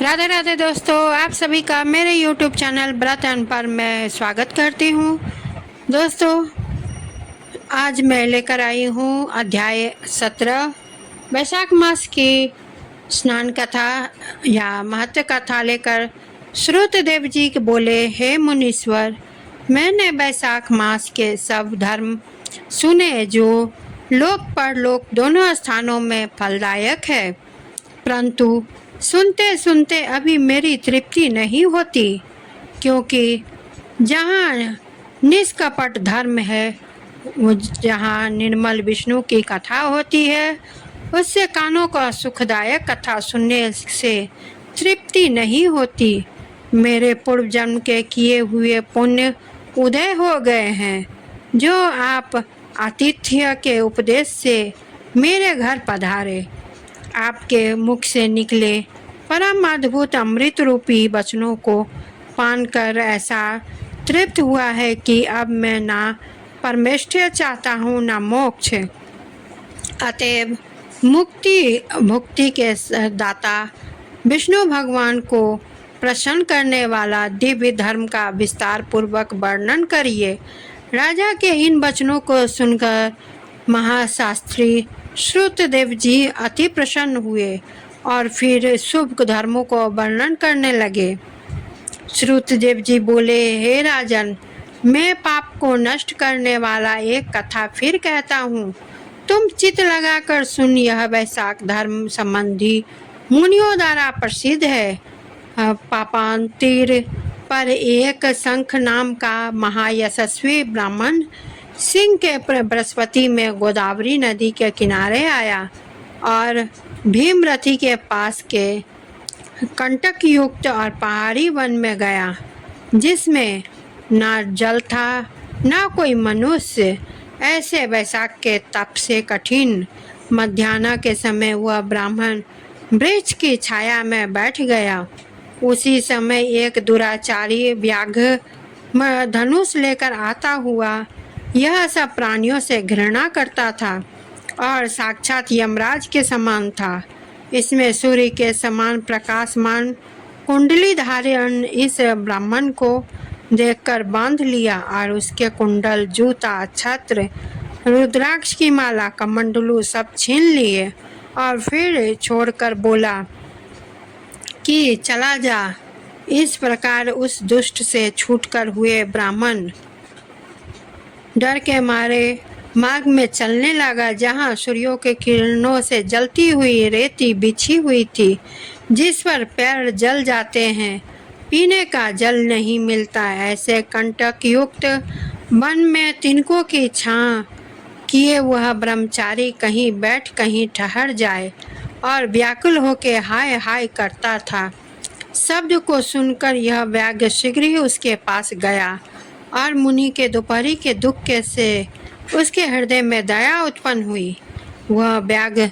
राधे राधे दोस्तों, आप सभी का मेरे YouTube चैनल व्रत एंड पर मैं स्वागत करती हूँ। दोस्तों, आज मैं लेकर आई हूँ अध्याय 17 वैशाख मास की स्नान कथा या महत्व कथा लेकर। श्रुतदेव जी बोले, हे मुनीश्वर, मैंने वैशाख मास के सब धर्म सुने जो लोक परलोक दोनों स्थानों में फलदायक है, परंतु सुनते सुनते अभी मेरी तृप्ति नहीं होती, क्योंकि जहाँ निष्कपट धर्म है, जहाँ निर्मल विष्णु की कथा होती है, उससे कानों का सुखदायक कथा सुनने से तृप्ति नहीं होती। मेरे पूर्व जन्म के किए हुए पुण्य उदय हो गए हैं, जो आप आतिथ्य के उपदेश से मेरे घर पधारे। आपके मुख से निकले परम अद्भुत अमृत रूपी वचनों को पान कर ऐसा तृप्त हुआ है कि अब मैं ना परमेष्ठिय चाहता हूँ ना मोक्ष। अतएव मुक्ति के दाता विष्णु भगवान को प्रसन्न करने वाला दिव्य धर्म का विस्तार पूर्वक वर्णन करिए। राजा के इन वचनों को सुनकर महाशास्त्री श्रुतदेव जी अति प्रसन्न हुए और फिर शुभ धर्मों को वर्णन करने लगे। श्रुतदेव जी बोले, हे राजन, मैं पाप को नष्ट करने वाला एक कथा फिर कहता हूँ, तुम चित्त लगाकर सुन। यह वैशाख धर्म संबंधी मुनियों द्वारा प्रसिद्ध है। पापांतिर पर एक शंख नाम का महायशस्वी ब्राह्मण सिंह के बृहस्पति में गोदावरी नदी के किनारे आया और भीमरथी के पास के कंटक युक्त और पहाड़ी वन में गया, जिसमें ना जल था ना कोई मनुष्य। ऐसे वैशाख के तप से कठिन मध्याह्न के समय वह ब्राह्मण वृक्ष की छाया में बैठ गया। उसी समय एक दुराचारी व्याघ्र धनुष लेकर आता हुआ यह सब प्राणियों से घृणा करता था और साक्षात यमराज के समान था। इसमें सूर्य के समान प्रकाशमान कुंडली धारण इस ब्राह्मण को देखकर बांध लिया और उसके कुंडल, जूता, छत्र, रुद्राक्ष की माला, कमंडलू सब छीन लिए और फिर छोड़कर बोला कि चला जा। इस प्रकार उस दुष्ट से छूटकर हुए ब्राह्मण डर के मारे मार्ग में चलने लगा, जहाँ सूर्यों के किरणों से जलती हुई रेती बिछी हुई थी, जिस पर पैर जल जाते हैं, पीने का जल नहीं मिलता। ऐसे कंटक युक्त वन में तिनकों की छां किए वह ब्रह्मचारी कहीं बैठ कहीं ठहर जाए और व्याकुल होके हाय हाय करता था। शब्द को सुनकर यह व्याघ्र शीघ्र ही उसके पास गया और मुनि के दोपहरी के दुख के से उसके हृदय में दया उत्पन्न हुई। वह व्याघ्र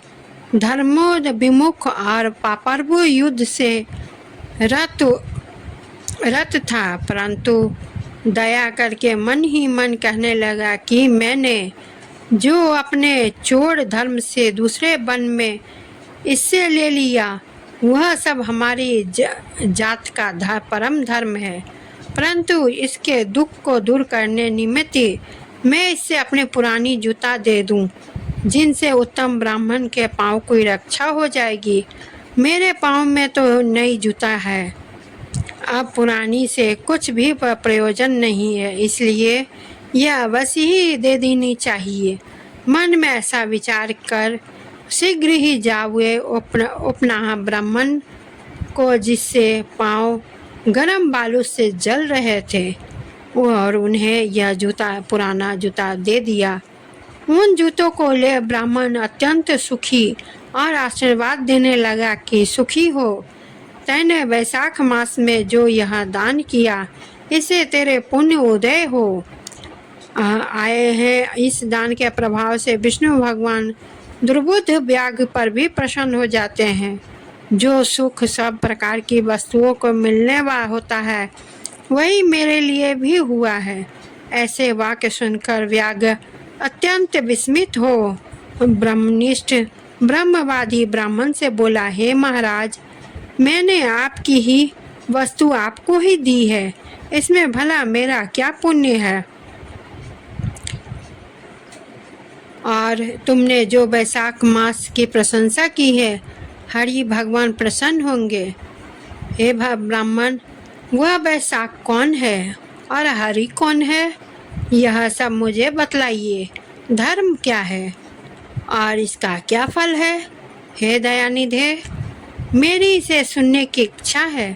धर्मोद विमुख और पापर्व युद्ध से रत था, परंतु दया करके मन ही मन कहने लगा कि मैंने जो अपने चोर धर्म से दूसरे वन में इससे ले लिया, वह सब हमारी जात का परम धर्म है, परंतु इसके दुख को दूर करने निमित्त मैं इससे अपने पुरानी जूता दे दूं, जिनसे उत्तम ब्राह्मण के पाँव की रक्षा हो जाएगी। मेरे पाँव में तो नई जूता है, अब पुरानी से कुछ भी प्रयोजन नहीं है, इसलिए यह अवश्य ही दे देनी चाहिए। मन में ऐसा विचार कर शीघ्र ही जावे उपनाह ब्राह्मण को, जिससे पाँव गरम बालू से जल रहे थे, और उन्हें यह पुराना जूता दे दिया। उन जूतों को ले ब्राह्मण अत्यंत सुखी और आशीर्वाद देने लगा कि सुखी हो, तैने वैशाख मास में जो यह दान किया, इससे तेरे पुण्य उदय हो आए हैं। इस दान के प्रभाव से विष्णु भगवान दुर्बुद्ध व्याघ्र पर भी प्रसन्न हो जाते हैं। जो सुख सब प्रकार की वस्तुओं को मिलने वाला होता है, वही मेरे लिए भी हुआ है। ऐसे वाक्य सुनकर व्याघ्र अत्यंत विस्मित हो ब्रह्मनिष्ठ ब्रह्मवादी ब्राह्मण से बोला, हे महाराज, मैंने आपकी ही वस्तु आपको ही दी है, इसमें भला मेरा क्या पुण्य है? और तुमने जो वैशाख मास की प्रशंसा की है, हरि भगवान प्रसन्न होंगे। हे ब्राह्मण, वह वैशाख कौन है और हरि कौन है, यह सब मुझे बतलाइए। धर्म क्या है और इसका क्या फल है? हे दयानिधे, मेरी इसे सुनने की इच्छा है।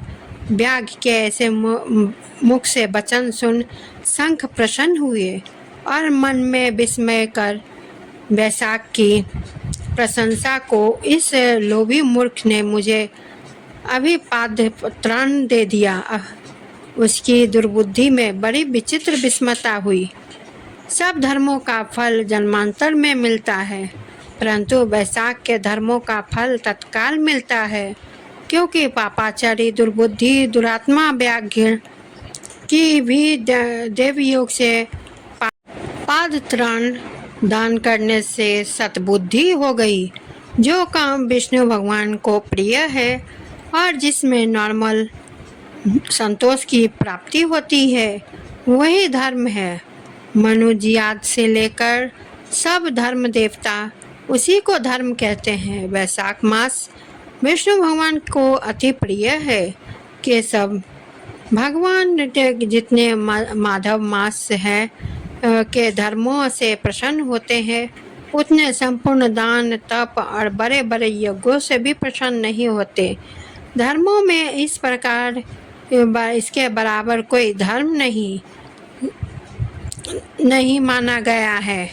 व्याघ के ऐसे मुख से वचन सुन शंख प्रसन्न हुए और मन में विस्मय कर वैशाख की प्रशंसा को इस लोभी मूर्ख ने मुझे अभी पादत्राण दे दिया। उसकी दुर्बुद्धि में बड़ी विचित्र विस्मता हुई। सब धर्मों का फल जन्मांतर में मिलता है, परंतु वैशाख के धर्मों का फल तत्काल मिलता है, क्योंकि पापाचारी, दुर्बुद्धि, दुरात्मा व्याघ्र की भी देवयोग से पादत्राण दान करने से सतबुद्धि हो गई। जो काम विष्णु भगवान को प्रिय है और जिसमें नॉर्मल संतोष की प्राप्ति होती है, वही धर्म है। मनुज्याद से लेकर सब धर्म देवता उसी को धर्म कहते हैं। वैशाख मास विष्णु भगवान को अति प्रिय है। केशव भगवान जितने माधव मास है के धर्मों से प्रसन्न होते हैं, उतने संपूर्ण दान, तप और बड़े बड़े यज्ञों से भी प्रसन्न नहीं होते। धर्मों में इस प्रकार इसके बराबर कोई धर्म नहीं माना गया है।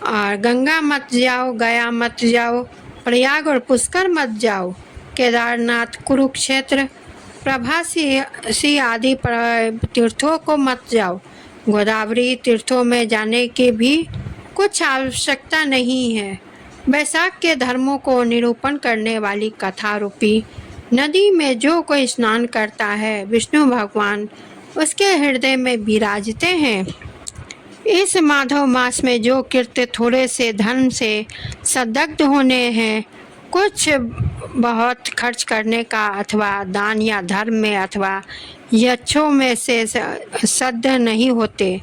और गंगा मत जाओ, गया मत जाओ, प्रयाग और पुष्कर मत जाओ, केदारनाथ, कुरुक्षेत्र, प्रभासी आदि तीर्थों को मत जाओ। गोदावरी तीर्थों में जाने की भी कुछ आवश्यकता नहीं है। वैशाख के धर्मों को निरूपण करने वाली कथा रूपी नदी में जो कोई स्नान करता है, विष्णु भगवान उसके हृदय में विराजते हैं। इस माधव मास में जो कृत्य थोड़े से धन से संदग्ध होने हैं, कुछ बहुत खर्च करने का अथवा दान या धर्म में अथवा यक्षों में से सद्ध नहीं होते।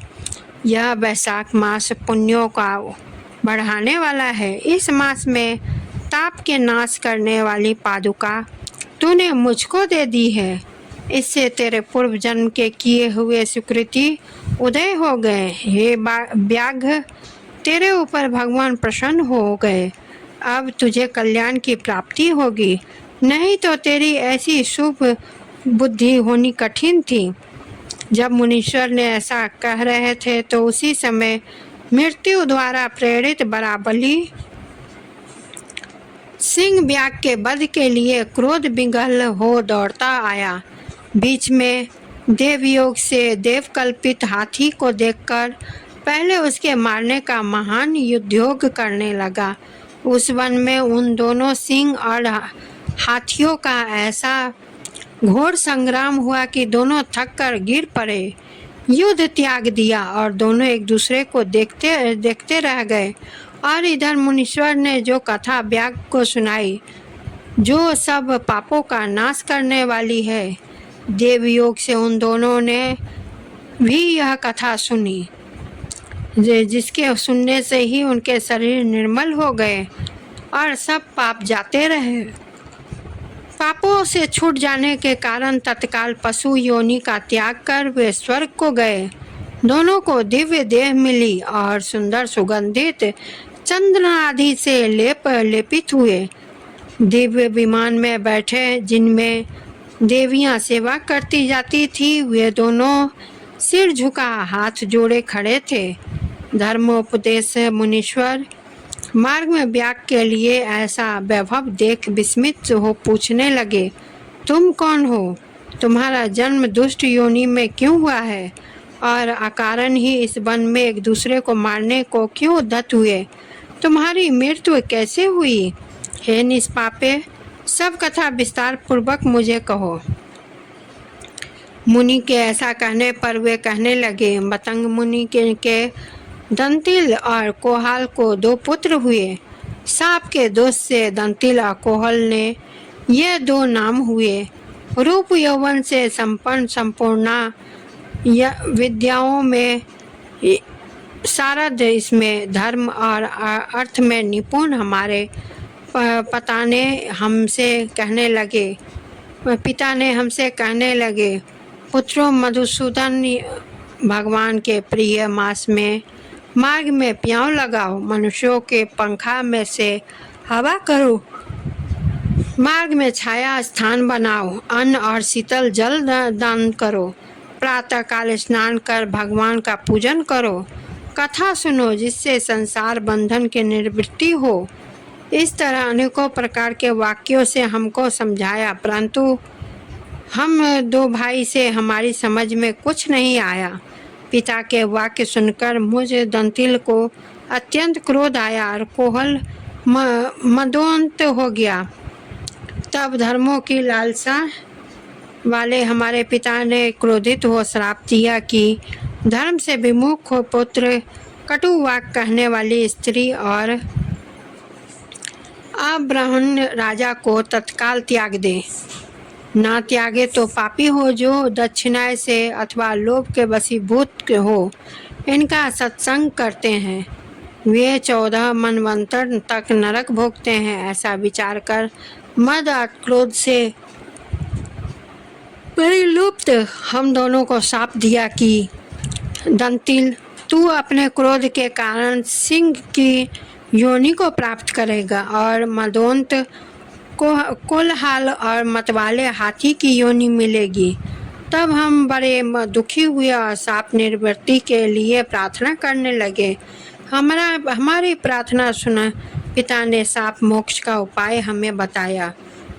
यह वैशाख मास पुण्यों का बढ़ाने वाला है। इस मास में ताप के नाश करने वाली पादुका तूने मुझको दे दी है। इससे तेरे पूर्व जन्म के किए हुए सुकृति उदय हो गए। हे व्याघ, तेरे ऊपर भगवान प्रसन्न हो गए। अब तुझे कल्याण की प्राप्ति होगी, नहीं तो तेरी ऐसी शुभ बुद्धि होनी कठिन थी। जब मुनीश्वर ने ऐसा कह रहे थे तो उसी समय मृत्यु द्वारा प्रेरित बराबली सिंह व्याघ के वध के लिए क्रोध विगल हो दौड़ता आया। बीच में देवयोग से देवकल्पित हाथी को देखकर पहले उसके मारने का महान युद्धयोग करने लगा। उस वन में उन दोनों सिंह और हाथियों का ऐसा घोर संग्राम हुआ कि दोनों थक कर गिर पड़े, युद्ध त्याग दिया और दोनों एक दूसरे को देखते रह गए। और इधर मुनीश्वर ने जो कथा व्याघ को सुनाई, जो सब पापों का नाश करने वाली है, देवयोग से उन दोनों ने भी यह कथा सुनी, जिसके सुनने से ही उनके शरीर निर्मल हो गए और सब पाप जाते रहे। पापों से छूट जाने के कारण तत्काल पशु योनि का त्याग कर वे स्वर्ग को गए। दोनों को दिव्य देह मिली और सुंदर सुगंधित चंदन आदि से लेपित हुए। दिव्य विमान में बैठे, जिनमें देवियां सेवा करती जाती थी, वे दोनों सिर झुका हाथ जोड़े खड़े थे। धर्मोपदेश मुनीश्वर मार्ग में व्याघ के लिए ऐसा वैभव देख विस्मित हो पूछने लगे, तुम कौन हो? तुम्हारा जन्म दुष्ट योनि में क्यों हुआ है और अकारण ही इस वन में एक दूसरे को मारने को क्यों उद्यत हुए? तुम्हारी मृत्यु कैसे हुई? हे निष्पापे, सब कथा विस्तार पूर्वक मुझे कहो। मुनि के ऐसा कहने पर वे कहने लगे, मतंग मुनि के दंतिल और कोहाल को 2 पुत्र हुए। सांप के दोष से दंतिल और कोहल ने ये दो नाम हुए। रूप यौवन से संपन्न संपूर्णा विद्याओं में शारद, इसमें धर्म और अर्थ में निपुण हमारे पिता ने हमसे कहने लगे, पुत्रों मधुसूदन, भगवान के प्रिय मास में मार्ग में प्याऊ लगाओ, मनुष्यों के पंखा में से हवा करो, मार्ग में छाया स्थान बनाओ, अन्न और शीतल जल दान करो, प्रातः काल स्नान कर भगवान का पूजन करो, कथा सुनो जिससे संसार बंधन की निवृत्ति हो। इस तरह अनेकों प्रकार के वाक्यों से हमको समझाया, परंतु हम दो भाई से हमारी समझ में कुछ नहीं आया। पिता के वाक्य सुनकर मुझ दंतिल को अत्यंत क्रोध आया और कोहल मदोन्त हो गया। तब धर्मों की लालसा वाले हमारे पिता ने क्रोधित हो श्राप दिया कि धर्म से विमुख हो पुत्र, कटु वाक्य कहने वाली स्त्री और अब्राह्मण राजा को तत्काल त्याग दे। ना त्यागे तो पापी हो, जो दक्षिणाएं से अथवा लोभ के वशीभूत हो इनका सत्संग करते हैं, वे 14 मनवंतर तक नरक भोगते हैं। ऐसा विचार कर मद और क्रोध से परिलुप्त हम दोनों को शाप दिया कि दंतिल, तू अपने क्रोध के कारण सिंह की योनि को प्राप्त करेगा और मदोन्त को कोलहाल और मतवाले हाथी की योनि मिलेगी। तब हम बड़े दुखी हुए और शाप निवृत्ति के लिए प्रार्थना करने लगे। हमारी प्रार्थना सुना पिता ने शाप मोक्ष का उपाय हमें बताया।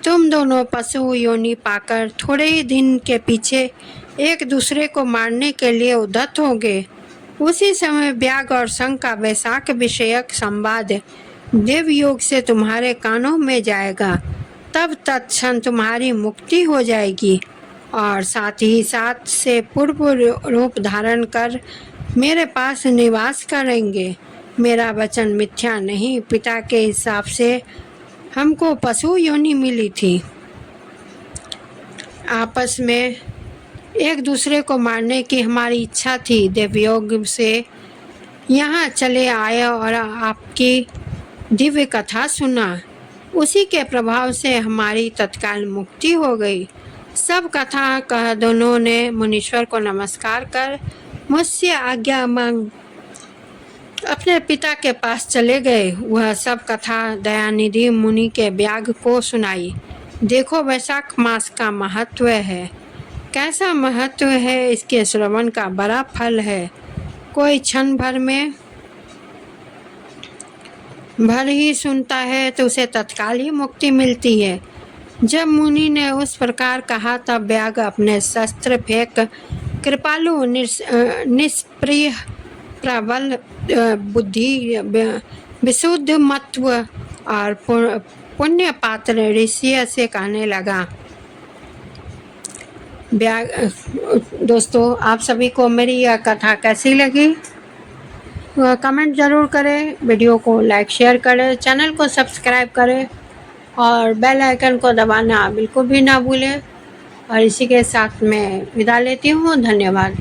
तुम दोनों पशु योनि पाकर थोड़े ही दिन के पीछे एक दूसरे को मारने के लिए उद्यत होंगे। उसी समय व्याग और संघ का वैशाख विषयक संवाद देवयोग से तुम्हारे कानों में जाएगा। तब तत्क्षण तुम्हारी मुक्ति हो जाएगी और साथ ही साथ से पूर्व रूप धारण कर मेरे पास निवास करेंगे। मेरा वचन मिथ्या नहीं। पिता के हिसाब से हमको पशु योनि मिली थी। आपस में एक दूसरे को मारने की हमारी इच्छा थी। देवयोग से यहाँ चले आए और आपकी दिव्य कथा सुना। उसी के प्रभाव से हमारी तत्काल मुक्ति हो गई। सब कथा कह दोनों ने मुनीश्वर को नमस्कार कर मुझसे आज्ञा मांग अपने पिता के पास चले गए। वह सब कथा दयानिधि मुनि के व्याग को सुनाई। देखो वैशाख मास का महत्व है, कैसा महत्व है, इसके श्रवण का बड़ा फल है। कोई क्षण भर ही सुनता है तो उसे तत्काल ही मुक्ति मिलती है। जब मुनि ने उस प्रकार कहा तब व्याग अपने शस्त्र फेंक कृपालु, निष्प्रिय, प्रबल बुद्धि, विशुद्ध मत्व और पुण्य पात्र ऋषि से कहने लगा। दोस्तों, आप सभी को मेरी यह कथा कैसी लगी कमेंट ज़रूर करें, वीडियो को लाइक शेयर करें, चैनल को सब्सक्राइब करें और बेल आइकन को दबाना बिल्कुल भी ना भूलें। और इसी के साथ मैं विदा लेती हूँ। धन्यवाद।